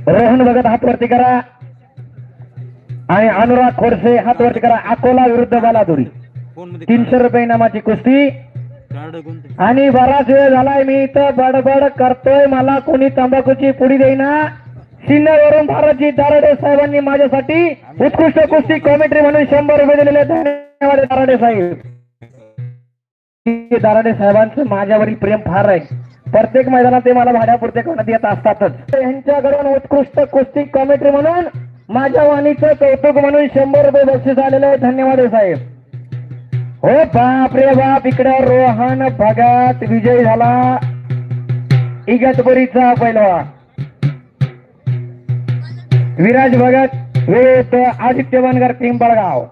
रोहन भगत हात वरती करा आणि अनुराग खोडसे हात वरती करा. अकोला विरुद्ध बालादुरी 300 रुपये इनामाची कुस्ती. आणि बराच वेळ झालाय मी इथं बडबड करतोय, मला कोणी तंबाखूची पुडी देईना. सिन्नरवरून भारतजी दाराडे साहेबांनी माझ्यासाठी उत्कृष्ट कुस्ती कॉमेंट्री म्हणून 100 रुपये दिलेले. धन्यवाद दाराडे साहेब. दाराडे साहेबांचं माझ्यावरील प्रेम फार आहे. प्रत्येक मैदानात ते मला भाड्यापुरते करण्यात येत असतातच. यांच्याकडून उत्कृष्ट कुस्ती कॉमेंट्री म्हणून माझ्या वाणीचं कौतुक म्हणून 100 रुपये बक्षीस आलेलं आहे. धन्यवाद साहेब. हो बाप रे बाप, इकडे रोहन भगत विजय झाला. इगतपुरीचा पैलवान विराज भगत विरुद्ध आदित्य बनगर टीम बळगाव.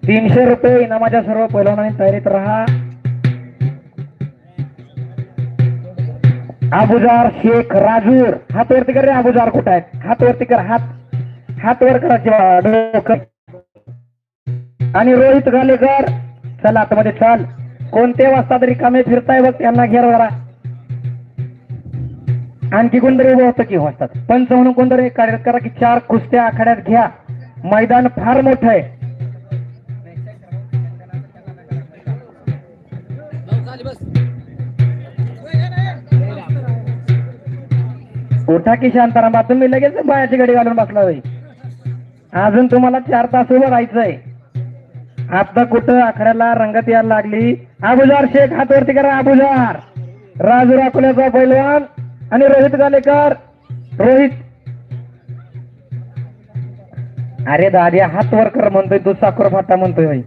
₹300 इनामाच्या सर्व पैलवानांनी तयारीत राहा. अबुजार शेख राजूर हात वरती कर रे. अबुजार कुठे आहेत? हात वरती कर. हात वर करायचे. आणि रोहित गालेकर चल आतमध्ये चाल. कोणते वाजता तरी कामे फिरताय बघ, त्यांना घेर जरा. आणखी कोणतरी उभं होतं की वाजतात पंच म्हणून कोणतरी कार्य करा की 4 कुस्त्या आखाड्यात घ्या. मैदान फार मोठं आहे. उठा की शांताराम, तुम्ही लगेच बायाची गाडी घालून बसला होई. अजून तुम्हाला 4 तास उभं राहायचंय. आता कुठं आखड्याला रंगत यायला लागली. अबुजार शेख हात वरती करा. अबुजार राजूर अकोल्याचा पैलवान आणि रोहित गालेकर. रोहित अरे दाद्या हात वर कर म्हणतोय तू, साखर फाटा म्हणतोय भाई.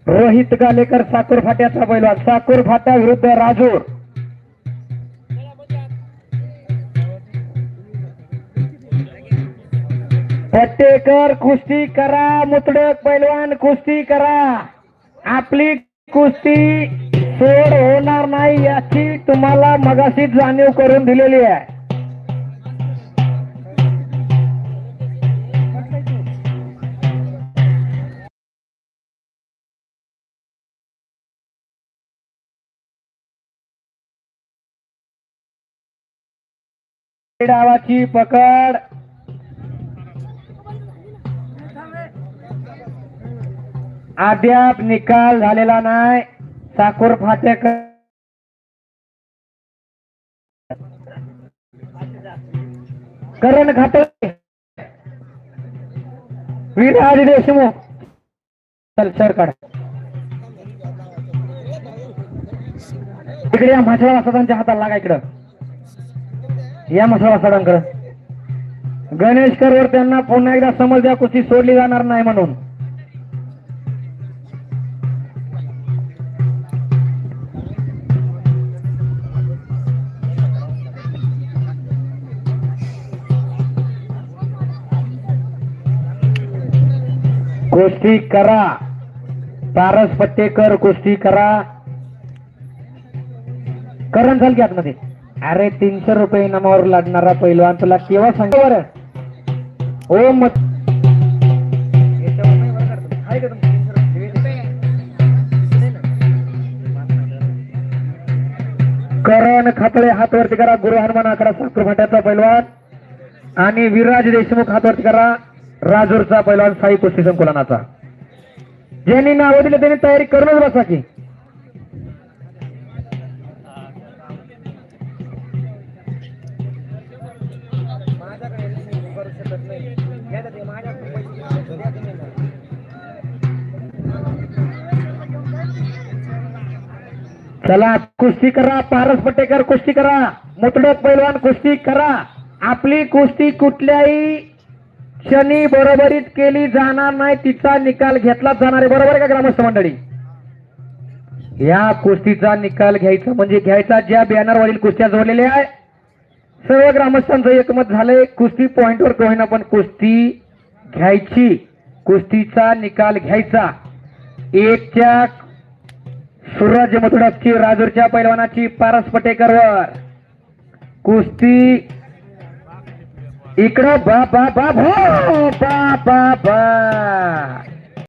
रोहित गालेकर साखर फाट्याचा पैलवान. साखर फाटा विरुद्ध राजूर. पट्टेकर कुस्ती करा. मुतडक पैलवान कुस्ती करा. आपली कुस्ती सोड होणार नाही याची तुम्हाला मगाशी जाणीव करून दिलेली आहे. डावाची पकड. अद्याप निकाल झालेला नाही. साखर फाटेकर करण खाते विराज देशमुख चल सर काढ. इकडे या मसाला वासदांच्या हाताला लागा. इकडं या मसाला वासदांकडं. गणेशकर वर त्यांना पुन्हा एकदा समज द्या कुस्ती सोडली जाणार नाही म्हणून. कुस्ती करा. पारस पट्टेकर कुस्ती करा. करण झाल की आतमध्ये. अरे 300 रुपये इनामावर लागणारा पैलवान तुला केव्हा सांग बरं. ओ मत करण खातळे हात वरती करा. गुरु हनुमान आकडा साखर फाट्याचा पैलवान आणि विराज देशमुख हात वरती करा. राजूरचा पैलवान साई कुस्ती संकुलनाचा. ज्यांनी नाव दिले त्यांनी तयारी करूनच बसा की. चला कुस्ती करा. पारस पट्टेकर कुस्ती करा. मुतडक पैलवान कुस्ती करा. आपली कुस्ती कुठल्याही क्षणी बरोबरीत केली जाणार नाही. तिचा निकाल घेतला जाणार आहे. बरोबर आहे का ग्रामस्थ मंडळी? या कुस्तीचा निकाल घ्यायचा म्हणजे घ्यायचा. ज्या बॅनरवरील कुस्त्या जोडलेल्या आहे सर्व ग्रामस्थांचं एकमत झालंय. कुस्ती पॉइंटवर का होईना पण कुस्ती घ्यायची. कुस्तीचा निकाल घ्यायचा. एकच्या सूरज मुतडकची राजूरच्या पैलवानाची पारस पटेकरवर कुस्ती इकडं बाप बाप बाप हो बाप बाप